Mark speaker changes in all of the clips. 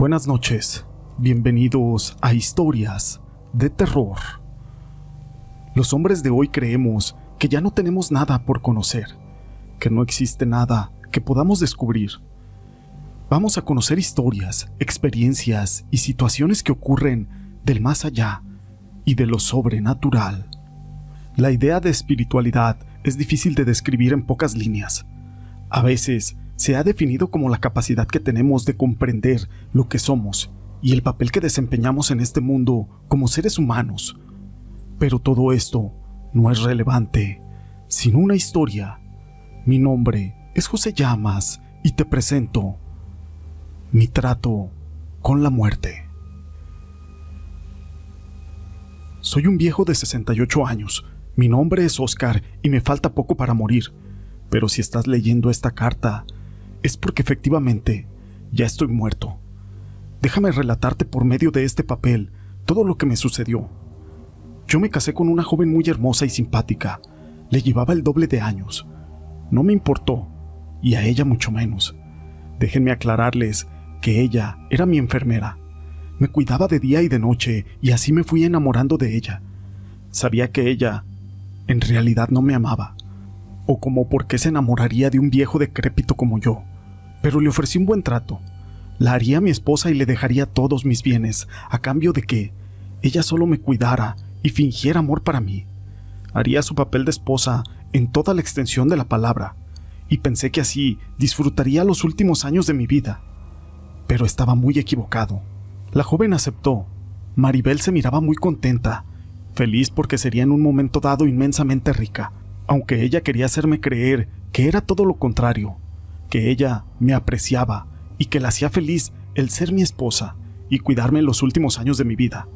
Speaker 1: Buenas noches, bienvenidos a Historias de Terror. Los hombres de hoy creemos que ya no tenemos nada por conocer, que no existe nada que podamos descubrir. Vamos a conocer historias, experiencias y situaciones que ocurren del más allá y de lo sobrenatural. La idea de espiritualidad es difícil de describir en pocas líneas. A veces se ha definido como la capacidad que tenemos de comprender lo que somos y el papel que desempeñamos en este mundo como seres humanos. Pero todo esto no es relevante sin una historia. Mi nombre es José Llamas y te presento mi trato con la muerte. Soy un viejo de 68 años. Mi nombre es Oscar y me falta poco para morir. Pero si estás leyendo esta carta, es porque efectivamente ya estoy muerto. Déjame relatarte por medio de este papel todo lo que me sucedió. Yo me casé con una joven muy hermosa y simpática. Le llevaba el doble de años. No me importó, y a ella mucho menos. Déjenme aclararles que ella era mi enfermera. Me cuidaba de día y de noche, y así me fui enamorando de ella. Sabía que ella, en realidad, no me amaba. O como por qué se enamoraría de un viejo decrépito como yo. Pero le ofrecí un buen trato. La haría mi esposa y le dejaría todos mis bienes, a cambio de que ella solo me cuidara y fingiera amor para mí. Haría su papel de esposa en toda la extensión de la palabra, y pensé que así disfrutaría los últimos años de mi vida. Pero estaba muy equivocado. La joven aceptó. Maribel se miraba muy contenta, feliz porque sería en un momento dado inmensamente rica, aunque ella quería hacerme creer que era todo lo contrario, que ella me apreciaba y que la hacía feliz el ser mi esposa y cuidarme en los últimos años de mi vida.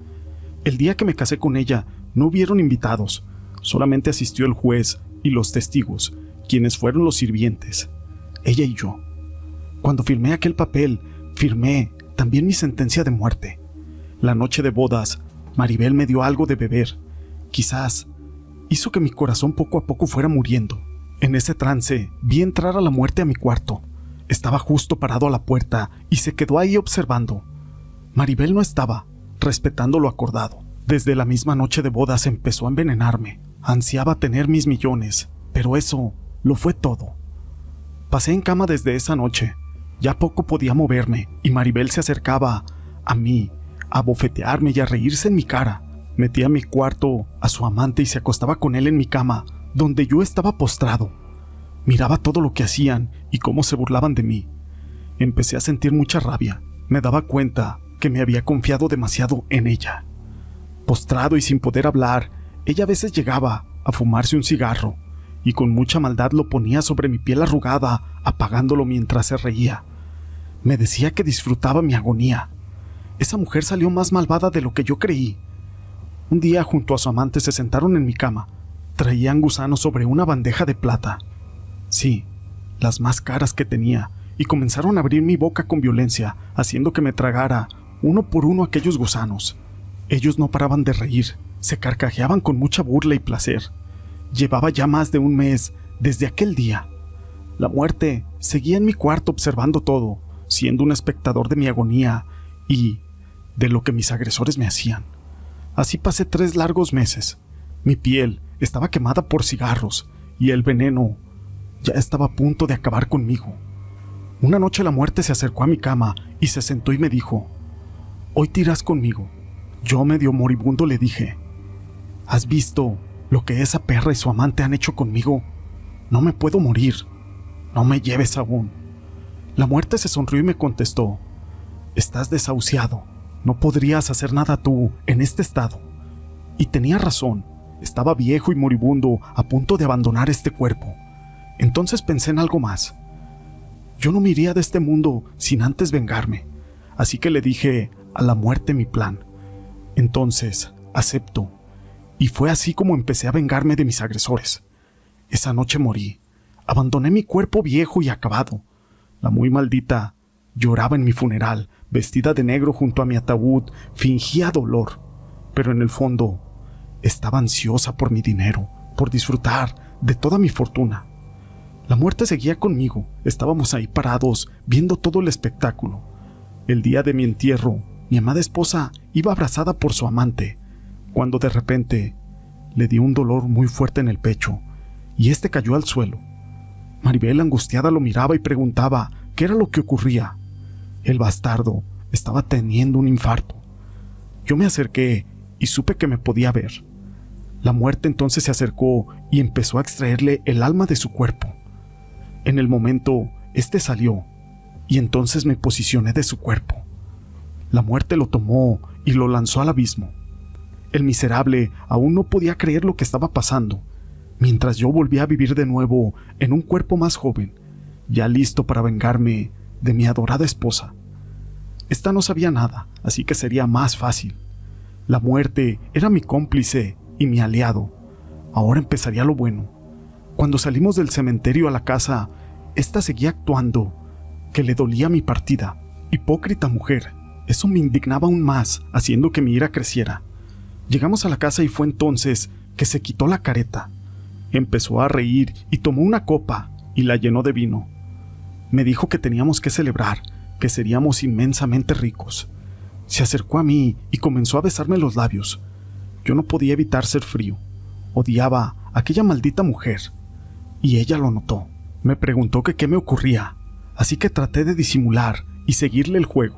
Speaker 1: El día que me casé con ella no hubieron invitados, solamente asistió el juez y los testigos, quienes fueron los sirvientes, ella y yo. Cuando firmé aquel papel, firmé también mi sentencia de muerte. La noche de bodas, Maribel me dio algo de beber. Quizás hizo que mi corazón poco a poco fuera muriendo. En ese trance, vi entrar a la muerte a mi cuarto. Estaba justo parado a la puerta y se quedó ahí observando. Maribel no estaba, respetando lo acordado. Desde la misma noche de bodas empezó a envenenarme. Ansiaba tener mis millones, pero eso lo fue todo. Pasé en cama desde esa noche. Ya poco podía moverme y Maribel se acercaba a mí, a bofetearme y a reírse en mi cara. Metía a mi cuarto a su amante y se acostaba con él en mi cama, donde yo estaba postrado. Miraba todo lo que hacían y cómo se burlaban de mí. Empecé a sentir mucha rabia. Me daba cuenta que me había confiado demasiado en ella. Postrado y sin poder hablar, ella a veces llegaba a fumarse un cigarro y con mucha maldad lo ponía sobre mi piel arrugada, apagándolo mientras se reía. Me decía que disfrutaba mi agonía. Esa mujer salió más malvada de lo que yo creí. Un día, junto a su amante, se sentaron en mi cama. Traían gusanos sobre una bandeja de plata. Sí, las más caras que tenía, y comenzaron a abrir mi boca con violencia, haciendo que me tragara uno por uno aquellos gusanos. Ellos no paraban de reír, se carcajeaban con mucha burla y placer. Llevaba ya más de un mes desde aquel día. La muerte seguía en mi cuarto observando todo, siendo un espectador de mi agonía y de lo que mis agresores me hacían. Así pasé 3 largos meses. Mi piel estaba quemada por cigarros y el veneno ya estaba a punto de acabar conmigo. Una noche la muerte se acercó a mi cama y se sentó y me dijo: «Hoy te irás conmigo». Yo, medio moribundo, le dije: «¿Has visto lo que esa perra y su amante han hecho conmigo? No me puedo morir. No me lleves aún». La muerte se sonrió y me contestó: «Estás desahuciado. No podrías hacer nada tú en este estado». Y tenía razón. Estaba viejo y moribundo, a punto de abandonar este cuerpo. Entonces pensé en algo más. Yo no me iría de este mundo sin antes vengarme. Así que le dije a la muerte mi plan. Entonces, acepto. Y fue así como empecé a vengarme de mis agresores. Esa noche morí. Abandoné mi cuerpo viejo y acabado. La muy maldita lloraba en mi funeral, vestida de negro junto a mi ataúd, fingía dolor. Pero en el fondo, estaba ansiosa por mi dinero, por disfrutar de toda mi fortuna. La muerte seguía conmigo. Estábamos ahí parados, viendo todo el espectáculo. El día de mi entierro, mi amada esposa iba abrazada por su amante, cuando de repente le dio un dolor muy fuerte en el pecho y este cayó al suelo. Maribel, angustiada, lo miraba y preguntaba qué era lo que ocurría. El bastardo estaba teniendo un infarto. Yo me acerqué y supe que me podía ver. La muerte entonces se acercó y empezó a extraerle el alma de su cuerpo. En el momento, este salió y entonces me posicioné de su cuerpo. La muerte lo tomó y lo lanzó al abismo. El miserable aún no podía creer lo que estaba pasando, mientras yo volvía a vivir de nuevo en un cuerpo más joven, ya listo para vengarme de mi adorada esposa. Esta no sabía nada, así que sería más fácil. La muerte era mi cómplice y mi aliado. Ahora empezaría lo bueno. Cuando salimos del cementerio a la casa, esta seguía actuando, que le dolía mi partida. Hipócrita mujer. Eso me indignaba aún más, haciendo que mi ira creciera. Llegamos a la casa y fue entonces que se quitó la careta. Empezó a reír y tomó una copa y la llenó de vino. Me dijo que teníamos que celebrar, que seríamos inmensamente ricos. Se acercó a mí y comenzó a besarme los labios. Yo no podía evitar ser frío. Odiaba a aquella maldita mujer. Y ella lo notó. Me preguntó que qué me ocurría, así que traté de disimular y seguirle el juego.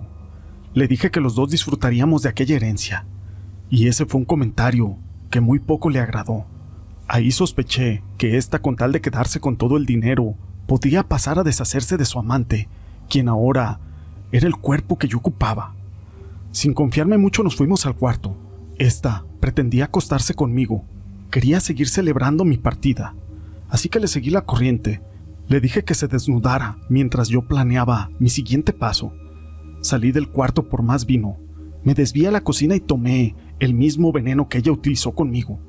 Speaker 1: Le dije que los dos disfrutaríamos de aquella herencia. Y ese fue un comentario que muy poco le agradó. Ahí sospeché que ésta, con tal de quedarse con todo el dinero, podía pasar a deshacerse de su amante, quien ahora era el cuerpo que yo ocupaba. Sin confiarme mucho nos fuimos al cuarto. Esta pretendía acostarse conmigo. Quería seguir celebrando mi partida. Así que le seguí la corriente. Le dije que se desnudara mientras yo planeaba mi siguiente paso. Salí del cuarto por más vino. Me desvié a la cocina y tomé el mismo veneno que ella utilizó conmigo.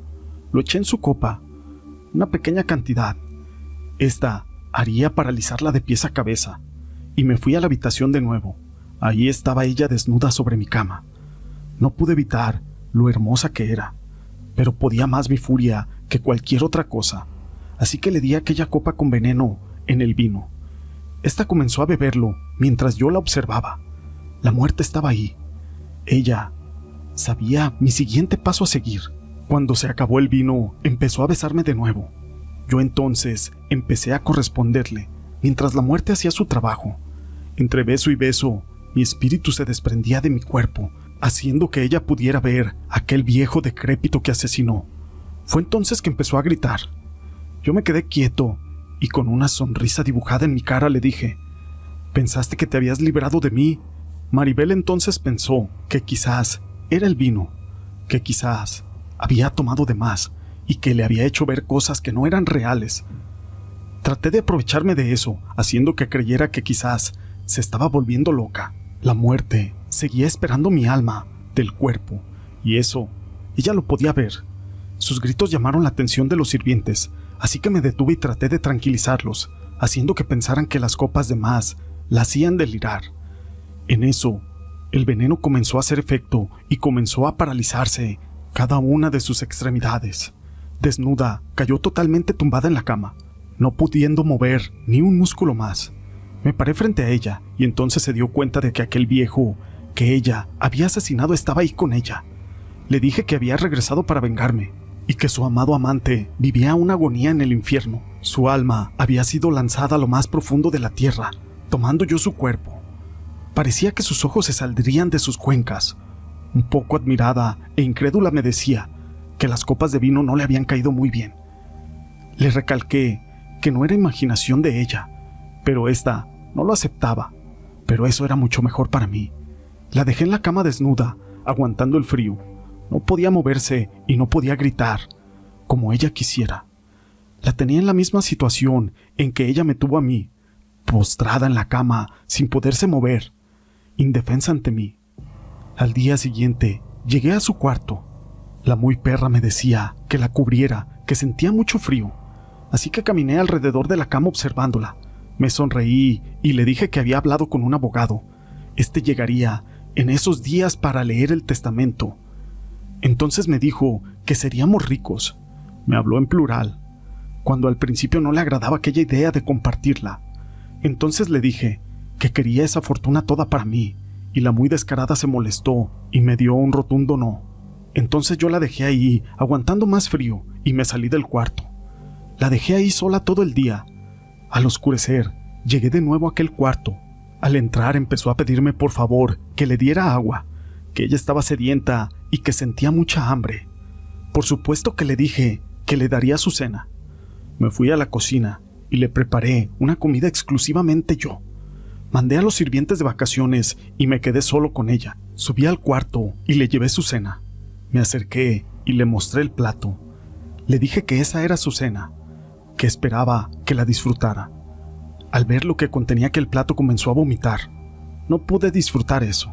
Speaker 1: Lo eché en su copa, una pequeña cantidad. Esta haría paralizarla de pies a cabeza. Y me fui a la habitación de nuevo. Ahí estaba ella desnuda sobre mi cama. No pude evitar lo hermosa que era, pero podía más mi furia que cualquier otra cosa. Así que le di aquella copa con veneno en el vino. Esta comenzó a beberlo mientras yo la observaba. La muerte estaba ahí. Ella sabía mi siguiente paso a seguir. Cuando se acabó el vino, empezó a besarme de nuevo. Yo entonces empecé a corresponderle, mientras la muerte hacía su trabajo. Entre beso y beso, mi espíritu se desprendía de mi cuerpo, haciendo que ella pudiera ver aquel viejo decrépito que asesinó. Fue entonces que empezó a gritar. Yo me quedé quieto y con una sonrisa dibujada en mi cara le dije: «¿Pensaste que te habías librado de mí?» Maribel entonces pensó que quizás era el vino, que quizás había tomado de más y que le había hecho ver cosas que no eran reales. Traté de aprovecharme de eso, haciendo que creyera que quizás se estaba volviendo loca. La muerte seguía esperando mi alma del cuerpo, y eso ella lo podía ver. Sus gritos llamaron la atención de los sirvientes, así que me detuve y traté de tranquilizarlos, haciendo que pensaran que las copas de más la hacían delirar. En eso, el veneno comenzó a hacer efecto y comenzó a paralizarse cada una de sus extremidades. Desnuda, cayó totalmente tumbada en la cama, no pudiendo mover ni un músculo más. Me paré frente a ella y entonces se dio cuenta de que aquel viejo que ella había asesinado estaba ahí con ella. Le dije que había regresado para vengarme y que su amado amante vivía una agonía en el infierno. Su alma había sido lanzada a lo más profundo de la tierra, tomando yo su cuerpo. Parecía que sus ojos se saldrían de sus cuencas. Un poco admirada e incrédula me decía que las copas de vino no le habían caído muy bien. Le recalqué que no era imaginación de ella, pero esta no lo aceptaba. Pero eso era mucho mejor para mí. La dejé en la cama desnuda, aguantando el frío. No podía moverse y no podía gritar, como ella quisiera. La tenía en la misma situación en que ella me tuvo a mí, postrada en la cama, sin poderse mover, indefensa ante mí. Al día siguiente, llegué a su cuarto. La muy perra me decía que la cubriera, que sentía mucho frío. Así que caminé alrededor de la cama observándola. Me sonreí y le dije que había hablado con un abogado. Este llegaría en esos días para leer el testamento. Entonces me dijo que seríamos ricos. Me habló en plural, cuando al principio no le agradaba aquella idea de compartirla. Entonces le dije que quería esa fortuna toda para mí y la muy descarada se molestó y me dio un rotundo no. Entonces yo la dejé ahí, aguantando más frío, y me salí del cuarto. La dejé ahí sola todo el día. Al oscurecer, llegué de nuevo a aquel cuarto. Al entrar empezó a pedirme por favor que le diera agua, que ella estaba sedienta y que sentía mucha hambre. Por supuesto que le dije que le daría su cena. Me fui a la cocina y le preparé una comida exclusivamente yo. Mandé a los sirvientes de vacaciones y me quedé solo con ella. Subí al cuarto y le llevé su cena. Me acerqué y le mostré el plato. Le dije que esa era su cena, que esperaba que la disfrutara. Al ver lo que contenía aquel plato comenzó a vomitar. No pude disfrutar eso.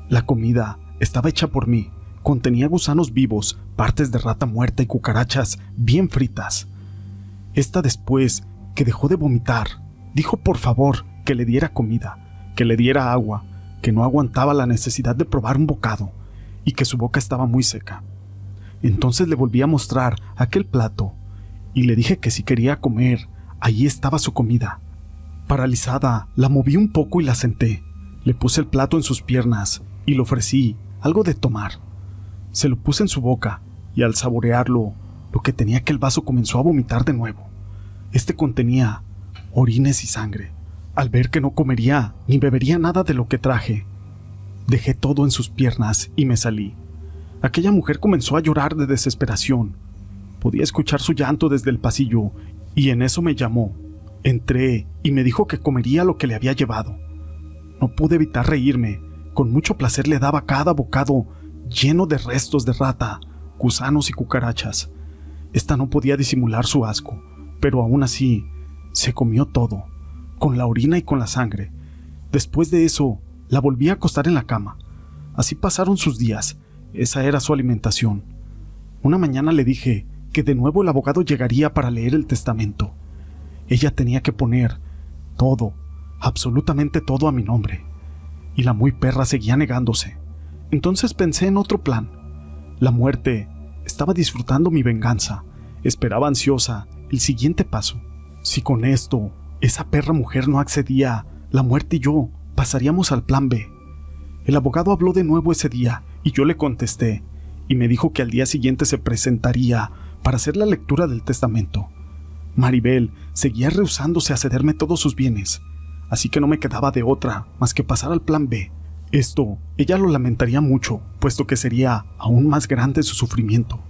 Speaker 1: La comida estaba hecha por mí. Contenía gusanos vivos, partes de rata muerta y cucarachas bien fritas. Esta, después que dejó de vomitar, dijo por favor que le diera comida, que le diera agua, que no aguantaba la necesidad de probar un bocado y que su boca estaba muy seca. Entonces le volví a mostrar aquel plato y le dije que si quería comer, allí estaba su comida. Paralizada, la moví un poco y la senté. Le puse el plato en sus piernas y le ofrecí algo de tomar. Se lo puse en su boca y al saborearlo, lo que tenía aquel vaso comenzó a vomitar de nuevo. Este contenía orines y sangre. Al ver que no comería ni bebería nada de lo que traje, dejé todo en sus piernas y me salí. Aquella mujer comenzó a llorar de desesperación. Podía escuchar su llanto desde el pasillo y en eso me llamó. Entré y me dijo que comería lo que le había llevado. No pude evitar reírme. Con mucho placer le daba cada bocado lleno de restos de rata, gusanos y cucarachas. Esta no podía disimular su asco, pero aún así se comió todo, con la orina y con la sangre. Después de eso, la volví a acostar en la cama. Así pasaron sus días. Esa era su alimentación. Una mañana le dije que de nuevo el abogado llegaría para leer el testamento. Ella tenía que poner todo, absolutamente todo a mi nombre. Y la muy perra seguía negándose. Entonces pensé en otro plan. La muerte estaba disfrutando mi venganza. Esperaba ansiosa el siguiente paso. Si con esto esa perra mujer no accedía, la muerte y yo pasaríamos al plan B. El abogado habló de nuevo ese día y yo le contesté y me dijo que al día siguiente se presentaría para hacer la lectura del testamento. Maribel seguía rehusándose a cederme todos sus bienes, así que no me quedaba de otra más que pasar al plan B. Esto ella lo lamentaría mucho, puesto que sería aún más grande su sufrimiento.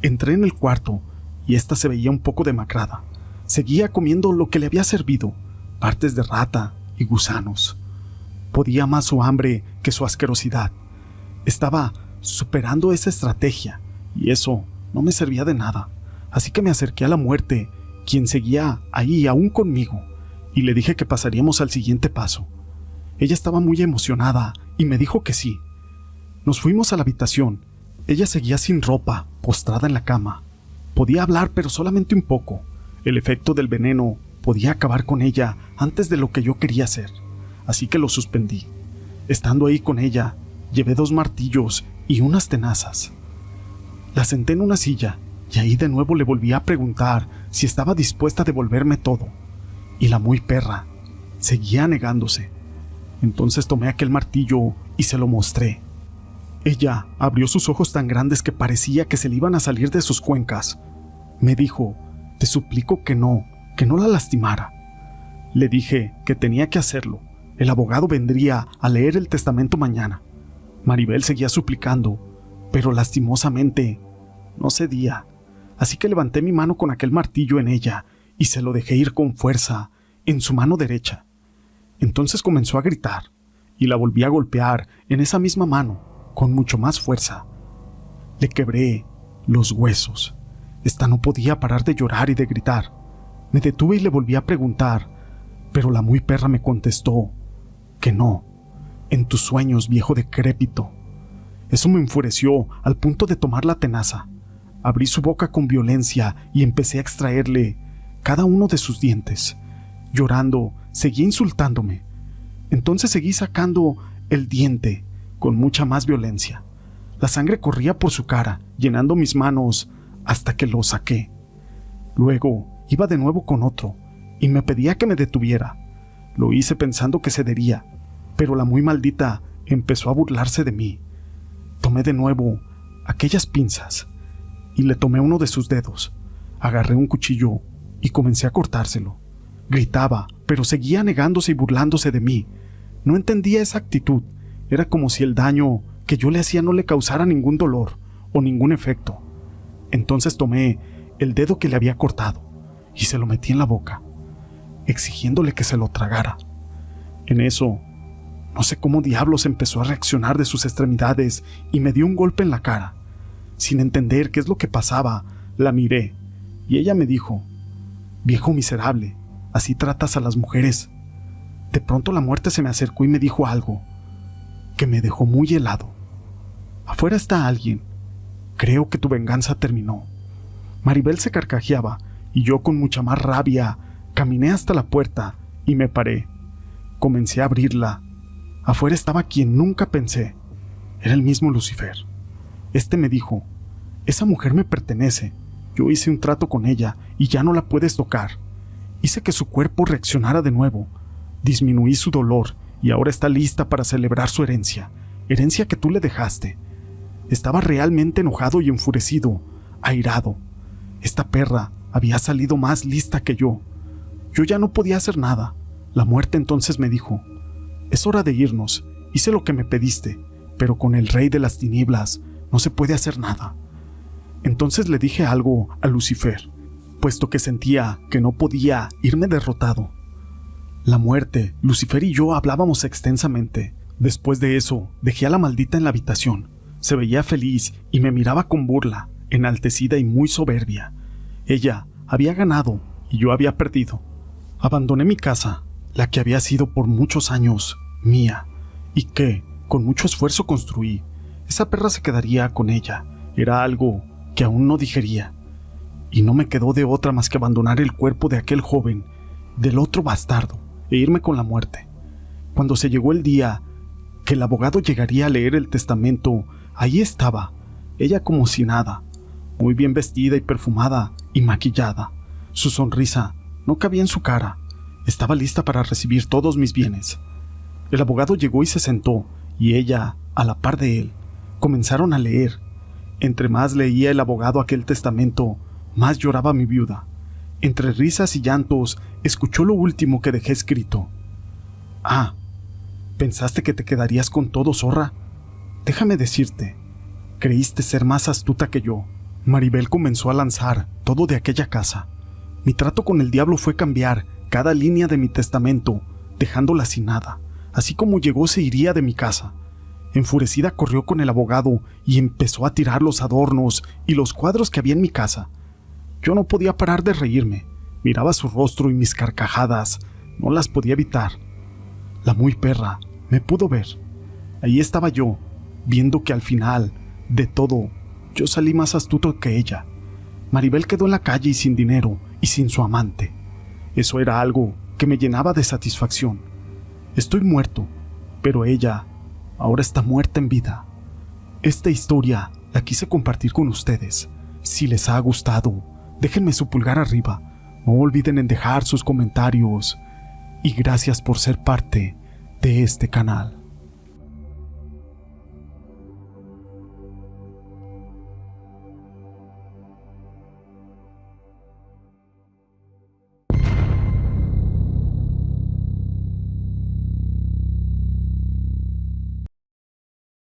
Speaker 1: Entré en el cuarto y ésta se veía un poco demacrada. Seguía comiendo lo que le había servido, partes de rata y gusanos. Podía más su hambre que su asquerosidad. Estaba superando esa estrategia y eso no me servía de nada. Así que me acerqué a la muerte, quien seguía ahí aún conmigo, y le dije que pasaríamos al siguiente paso. Ella estaba muy emocionada y me dijo que sí. Nos fuimos a la habitación. Ella seguía sin ropa, postrada en la cama. Podía hablar, pero solamente un poco. El efecto del veneno podía acabar con ella antes de lo que yo quería hacer, así que lo suspendí. Estando ahí con ella, llevé 2 martillos y unas tenazas. La senté en una silla y ahí de nuevo le volví a preguntar si estaba dispuesta a devolverme todo, y la muy perra seguía negándose. Entonces tomé aquel martillo y se lo mostré. Ella abrió sus ojos tan grandes que parecía que se le iban a salir de sus cuencas. Me dijo: «Te suplico que no la lastimara». Le dije que tenía que hacerlo. El abogado vendría a leer el testamento mañana. Maribel seguía suplicando, pero lastimosamente no cedía. Así que levanté mi mano con aquel martillo en ella y se lo dejé ir con fuerza en su mano derecha. Entonces comenzó a gritar y la volví a golpear en esa misma mano con mucho más fuerza. Le quebré los huesos. Esta no podía parar de llorar y de gritar. Me detuve y le volví a preguntar, pero la muy perra me contestó que no, en tus sueños, viejo decrépito. Eso me enfureció al punto de tomar la tenaza. Abrí su boca con violencia y empecé a extraerle cada uno de sus dientes. Llorando, seguía insultándome. Entonces seguí sacando el diente con mucha más violencia. La sangre corría por su cara, llenando mis manos hasta que lo saqué. Luego iba de nuevo con otro y me pedía que me detuviera. Lo hice pensando que cedería, pero la muy maldita empezó a burlarse de mí. Tomé de nuevo aquellas pinzas y le tomé uno de sus dedos. Agarré un cuchillo y comencé a cortárselo. Gritaba, pero seguía negándose y burlándose de mí. No entendía esa actitud. Era como si el daño que yo le hacía no le causara ningún dolor o ningún efecto. Entonces tomé el dedo que le había cortado y se lo metí en la boca, exigiéndole que se lo tragara. En eso, no sé cómo diablos empezó a reaccionar de sus extremidades y me dio un golpe en la cara. Sin entender qué es lo que pasaba, la miré y ella me dijo: «Viejo miserable, así tratas a las mujeres». De pronto la muerte se me acercó y me dijo algo que me dejó muy helado. «Afuera está alguien. Creo que tu venganza terminó». Maribel se carcajeaba y yo, con mucha más rabia, caminé hasta la puerta y me paré. Comencé a abrirla. Afuera estaba quien nunca pensé. Era el mismo Lucifer. Este me dijo: «Esa mujer me pertenece. Yo hice un trato con ella y ya no la puedes tocar. Hice que su cuerpo reaccionara de nuevo. Disminuí su dolor y ahora está lista para celebrar su herencia que tú le dejaste». Estaba realmente enojado y enfurecido, airado. Esta perra había salido más lista que yo. Yo ya no podía hacer nada. La muerte entonces me dijo: «Es hora de irnos. Hice lo que me pediste, pero con el rey de las tinieblas no se puede hacer nada». Entonces le dije algo a Lucifer, puesto que sentía que no podía irme derrotado. La muerte, Lucifer y yo hablábamos extensamente. Después de eso, dejé a la maldita en la habitación. Se veía feliz y me miraba con burla, enaltecida y muy soberbia. Ella había ganado y yo había perdido. Abandoné mi casa, la que había sido por muchos años mía, y que, con mucho esfuerzo, construí. Esa perra se quedaría con ella. Era algo que aún no digería. Y no me quedó de otra más que abandonar el cuerpo de aquel joven, del otro bastardo, e irme con la muerte. Cuando se llegó el día que el abogado llegaría a leer el testamento, ahí estaba, ella como si nada, muy bien vestida y perfumada y maquillada. Su sonrisa no cabía en su cara. Estaba lista para recibir todos mis bienes. El abogado llegó y se sentó, y ella, a la par de él, comenzaron a leer. Entre más leía el abogado aquel testamento, más lloraba mi viuda. Entre risas y llantos, escuchó lo último que dejé escrito. «Ah, ¿pensaste que te quedarías con todo, zorra? Déjame decirte, creíste ser más astuta que yo». Maribel comenzó a lanzar todo de aquella casa. Mi trato con el diablo fue cambiar cada línea de mi testamento, dejándola sin nada. Así como llegó, se iría de mi casa. Enfurecida, corrió con el abogado y empezó a tirar los adornos y los cuadros que había en mi casa. Yo no podía parar de reírme. Miraba su rostro y mis carcajadas. No las podía evitar. La muy perra me pudo ver. Ahí estaba yo, viendo que al final de todo, yo salí más astuto que ella. Maribel quedó en la calle y sin dinero y sin su amante. Eso era algo que me llenaba de satisfacción. Estoy muerto, pero ella ahora está muerta en vida. Esta historia la quise compartir con ustedes. Si les ha gustado, déjenme su pulgar arriba. No olviden en dejar sus comentarios. Y gracias por ser parte de este canal.